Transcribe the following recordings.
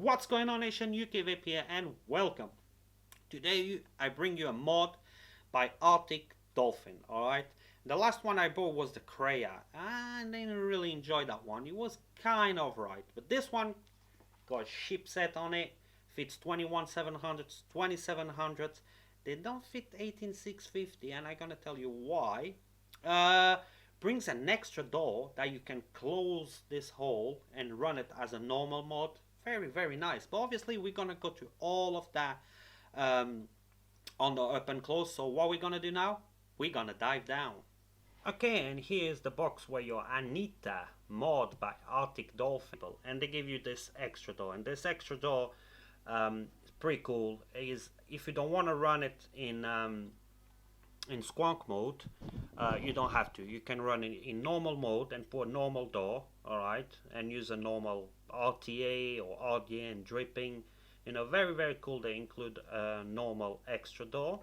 What's going on, nation? ukvapeuk here and welcome. Today I bring you a mod by Artic Dolphin. Alright, the last one I bought was the Kreia. I didn't really enjoy that one. It was kind of right, but this one got a chipset on it, fits 21700s, 2700s. They don't fit 18650, and I'm gonna tell you why. Brings an extra door that you can close this hole and run it as a normal mod. Very nice, but obviously we're gonna go to all of that on the up and close. So what we're gonna do now, we're gonna dive down. Okay, and here's the box where your Anita mod by Artic Dolphin, and they give you this extra door, and this extra door is pretty cool. Is if you don't want to run it in Squonk mode, you don't have to. You can run it in normal mode and put a normal door, alright, and use a normal RTA or RDA and dripping. You know, very cool. They include a normal extra door.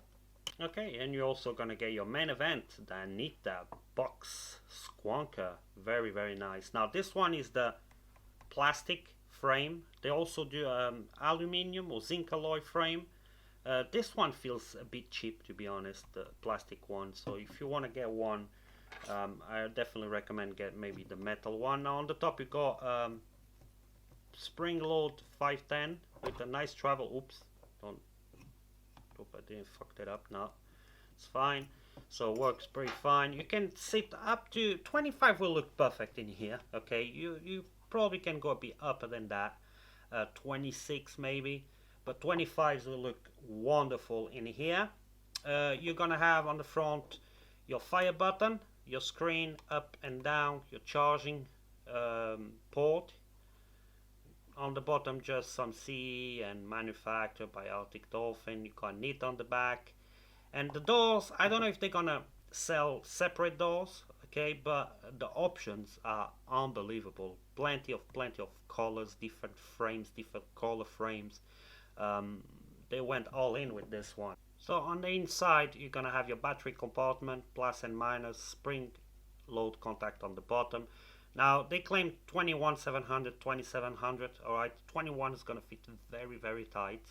Okay, and you're also gonna get your main event, the Anita box Squonker. Very nice. Now this one is the plastic frame. They also do aluminium or zinc alloy frame. This one feels a bit cheap, to be honest, the plastic one. So if you want to get one, I definitely recommend get maybe the metal one. Now on the top you got spring load 510 with a nice travel. Oops, don't hope I didn't fuck that up. No, it's fine. So it works pretty fine. You can sit up to 25 will look perfect in here. Okay, you probably can go a bit upper than that, 26 maybe, but 25s will look wonderful in here. You're gonna have on the front your fire button, your screen up and down, your charging port. On the bottom just some CE and manufactured by Artic Dolphin. You got Anita on the back, and the doors, I don't know if they're gonna sell separate doors, okay, but the options are unbelievable. Plenty of colors, different frames, different color frames. They went all in with this one. So on the inside you're gonna have your battery compartment, plus and minus, spring load contact on the bottom. Now they claim 21700, 2700. Alright, 21 is gonna fit very tight.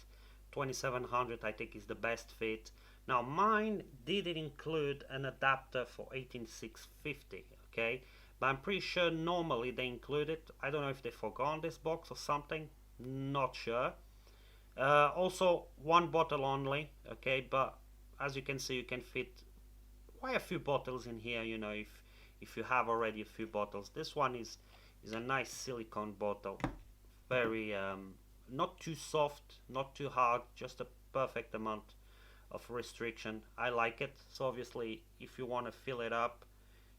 2700 I think is the best fit. Now mine didn't include an adapter for 18650, okay, but I'm pretty sure normally they include it. I don't know if they forgot on this box or something, not sure. Also one bottle only, okay, but as you can see you can fit quite a few bottles in here, you know, if you have already a few bottles. This one is a nice silicone bottle, very not too soft, not too hard, just a perfect amount of restriction. I like it. So obviously if you want to fill it up,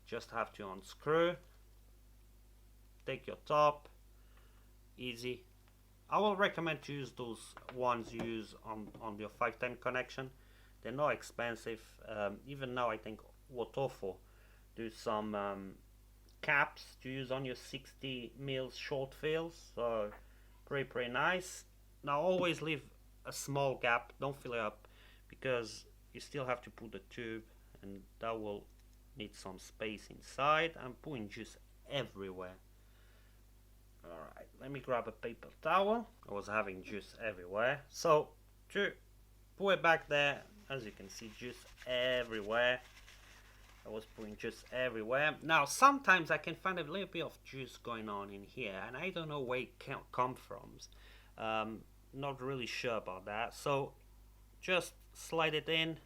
just have to unscrew, take your top, easy. I will recommend to use those ones you use on your 510 connection. They're not expensive. Even now I think Wotofo do some caps to use on your 60 mils short fills, so pretty nice. Now always leave a small gap, don't fill it up, because you still have to put the tube and that will need some space inside. I'm putting juice everywhere. Alright, let me grab a paper towel. I was having juice everywhere. So to put it back there, as you can see, juice everywhere. I was putting juice everywhere. Now sometimes I can find a little bit of juice going on in here, and I don't know where it can come from. Not really sure about that. So just slide it in.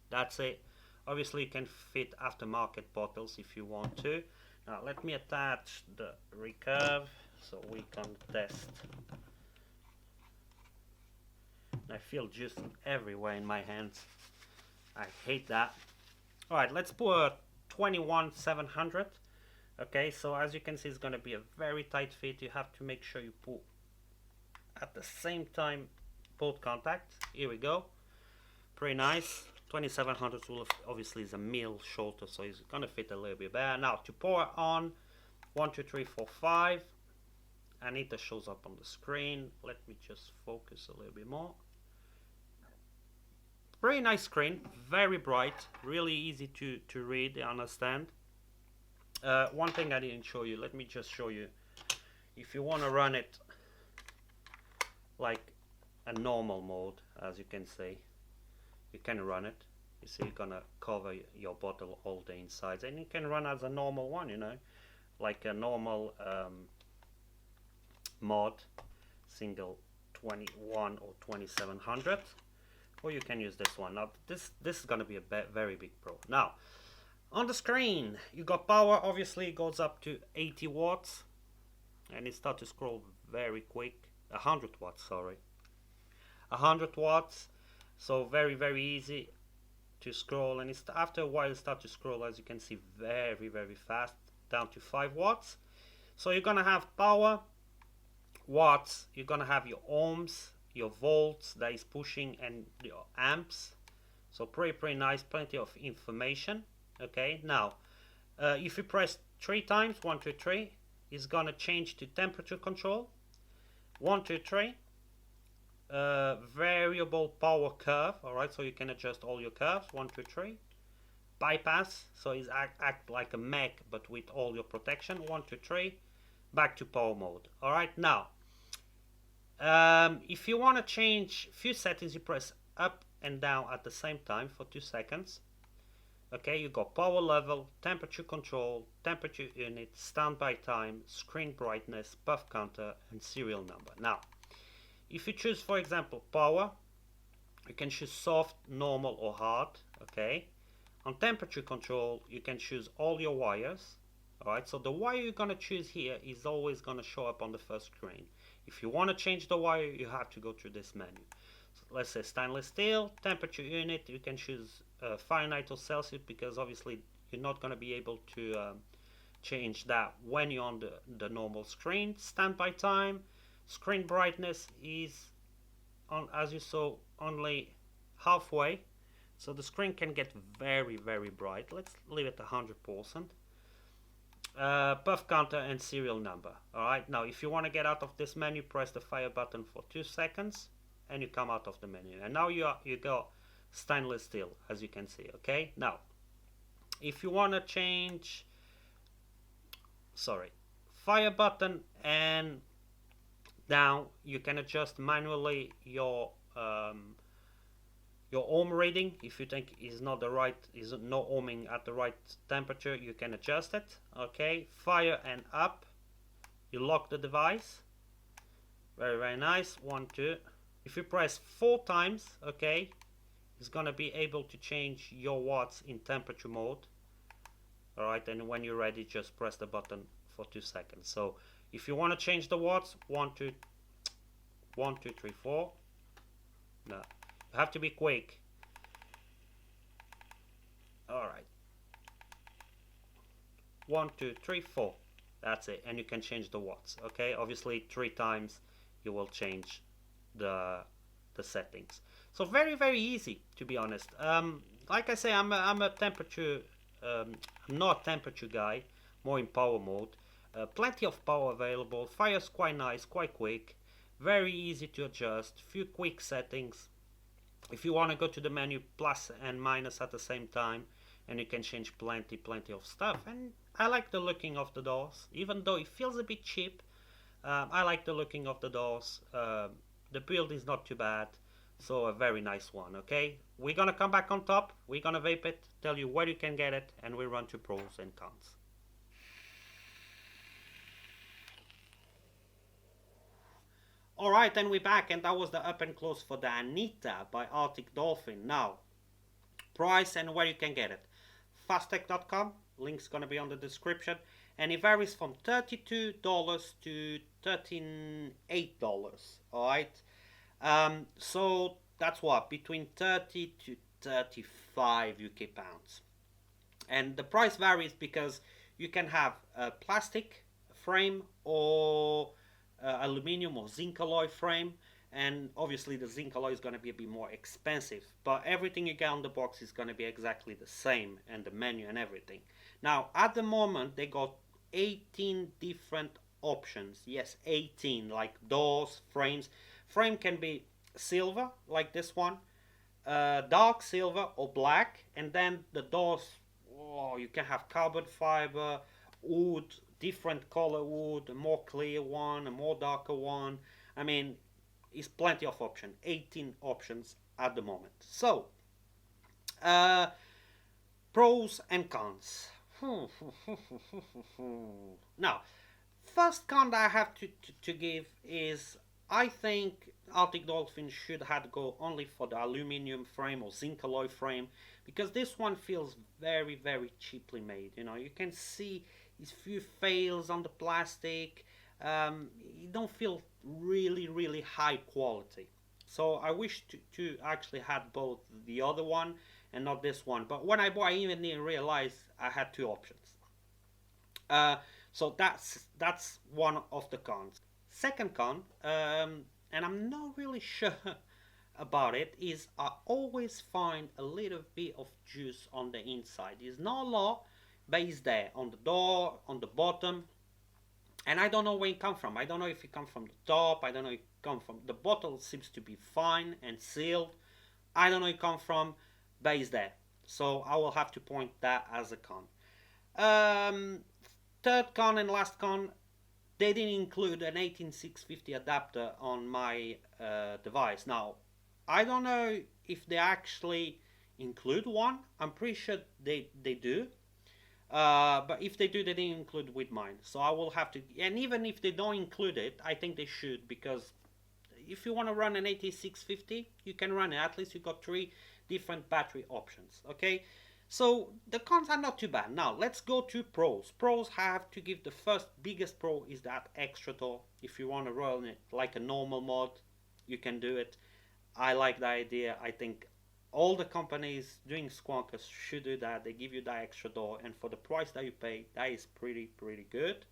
That's it. Obviously you can fit aftermarket bottles if you want to. Now let me attach the recurve so we can test. I feel juice everywhere in my hands. I hate that. Alright, let's put a 21700. Okay, so as you can see it's going to be a very tight fit. You have to make sure you put at the same time both contacts. Here we go. Pretty nice. 2700 will obviously is a mil shorter, so it's going to fit a little bit better. Now to pour it on, 1 2 3 4 5. Anita shows up on the screen. Let me just focus a little bit more. Very nice screen, very bright, really easy to read, understand. One thing I didn't show you, let me just show you. If you want to run it like a normal mode, as you can see. You can run it. You see, you're gonna cover your bottle all the insides, and you can run as a normal one, you know, like a normal mod, single 21 or 2700, or you can use this one. Now this is gonna be a very big pro. Now on the screen you got power. Obviously it goes up to 80 watts, and it starts to scroll very quick. 100 watts, sorry, 100 watts. So very easy to scroll, and it's after a while start to scroll, as you can see, very fast, down to 5 watts. So you're gonna have power, watts, you're gonna have your ohms, your volts that is pushing, and your amps. So pretty nice, plenty of information. Okay, now if you press 3 times, 1 2 3, it's gonna change to temperature control. 1 2 3, variable power curve. All right, so you can adjust all your curves. 1 2 3. Bypass, so it's act like a Mac but with all your protection. 1 2 3. Back to power mode. All right, now if you want to change few settings, you press up and down at the same time for 2 seconds. Okay, you got power level, temperature control, temperature unit, standby time, screen brightness, puff counter, and serial number. Now if you choose, for example, power, you can choose soft, normal, or hard. Okay, on temperature control you can choose all your wires. Alright, so the wire you're gonna choose here is always gonna show up on the first screen. If you want to change the wire, you have to go through this menu. So let's say stainless steel, temperature unit, you can choose Fahrenheit or Celsius, because obviously you're not going to be able to change that when you're on the normal screen. Standby time, screen brightness is on, as you saw, only halfway, so the screen can get very bright. Let's leave it 100%. Puff counter and serial number. Alright, now if you want to get out of this menu, press the fire button for 2 seconds and you come out of the menu, and now you got stainless steel, as you can see. Okay, now if you want to change, sorry, fire button and down, you can adjust manually your ohm reading. If you think is not the right, is no ohming at the right temperature, you can adjust it. Okay, fire and up, you lock the device. Very nice. 1 2. If you press 4 times, okay, it's gonna be able to change your watts in temperature mode. All right, and when you're ready, just press the button for 2 seconds. So if you want to change the watts, 1 2 1 2 3 4. No, you have to be quick. All right, 1 2 3 4. That's it, and you can change the watts. Okay, obviously 3 times you will change the settings. So very easy, to be honest. Like I say, I'm a temperature, I'm not a temperature guy, more in power mode. Plenty of power available. Fire's quite nice, quite quick, very easy to adjust. Few quick settings. If you want to go to the menu, plus and minus at the same time, and you can change plenty of stuff. And I like the looking of the doors, even though it feels a bit cheap. I like the looking of the doors. The build is not too bad, so a very nice one. Okay, we're gonna come back on top, we're gonna vape it, tell you where you can get it, and we run to pros and cons. Alright, and we're back, and that was the up and close for the Anita by Artic Dolphin. Now, price and where you can get it. Fastech.com, link's gonna be on the description, and it varies from $32 to $38. Alright, so that's what, between 30 to 35 UK pounds. And the price varies because you can have a plastic frame or aluminium or zinc alloy frame, and obviously the zinc alloy is going to be a bit more expensive, but everything you get on the box is going to be exactly the same, and the menu and everything. Now at the moment they got 18 different options. Yes, 18, like doors, frames. Frame can be silver like this one, dark silver or black, and then the doors, oh, you can have carbon fiber, wood, different color wood, a more clear one, a more darker one. I mean, is plenty of options, 18 options at the moment. So uh, pros and cons. Now, first con that I have to give is I think Arctic Dolphin should have go only for the aluminum frame or zinc alloy frame, because this one feels very cheaply made. You know, you can see these few fails on the plastic. You don't feel really high quality. So I wish to actually had both the other one and not this one. But when I bought, I even didn't realize I had two options. Uh, so that's one of the cons. Second con, and I'm not really sure about it, is I always find a little bit of juice on the inside. It's not a lot, but it's there on the door, on the bottom, and I don't know where it comes from. I don't know if it comes from the top. I don't know if it comes from the bottle. Seems to be fine and sealed. I don't know it comes from, but it's there. So I will have to point that as a con. Um, Third con and last con, they didn't include an 18650 adapter on my device. Now, I don't know if they actually include one. I'm pretty sure they do. But if they do, they didn't include with mine. So I will have to, and even if they don't include it, I think they should, because if you want to run an 8650, you can run it. At least you got three different battery options. Okay, so the cons are not too bad. Now let's go to pros. Pros have to give the first biggest pro is that extra door. If you want to run it like a normal mod, you can do it. I like the idea. I think all the companies doing Squonkers should do that. They give you that extra door, and for the price that you pay, that is pretty good.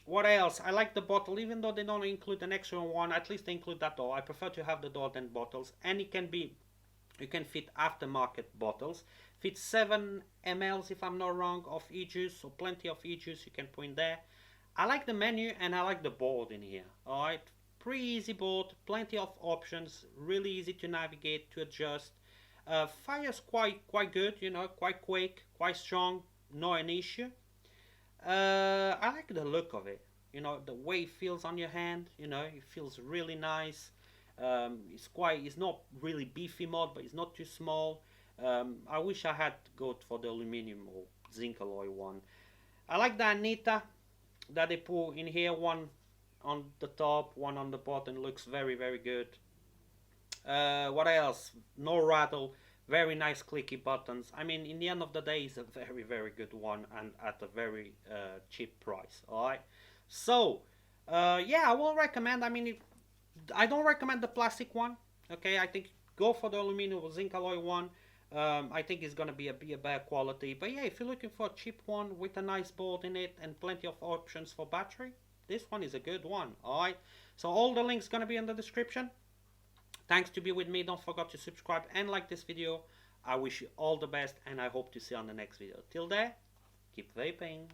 What else? I like the bottle, even though they don't include an extra one. At least they include that door. I prefer to have the door than bottles, and it can be, you can fit aftermarket bottles. Fit 7 ml if I'm not wrong of e-juice, so plenty of e-juice you can put in there. I like the menu and I like the board in here. All right, pretty easy board, plenty of options, really easy to navigate, to adjust. Fire's quite good, you know, quite quick, quite strong, not an issue. I like the look of it. You know, the way it feels on your hand. You know, it feels really nice. It's not really beefy mod, but it's not too small. I wish I had to go for the aluminum or zinc alloy one. I like the Anita that they put in here. One on the top, one on the bottom. Looks very good. What else? No rattle. Very nice clicky buttons. I mean, in the end of the day, it's a very good one, and at a very cheap price. All right. So yeah, I will recommend. I mean, I don't recommend the plastic one. Okay, I think go for the aluminum or zinc alloy one. I think it's gonna be a better quality. But yeah, if you're looking for a cheap one with a nice board in it and plenty of options for battery, this one is a good one. All right. So all the links gonna be in the description. Thanks to be with me. Don't forget to subscribe and like this video. I wish you all the best, and I hope to see you on the next video. Till there, keep vaping.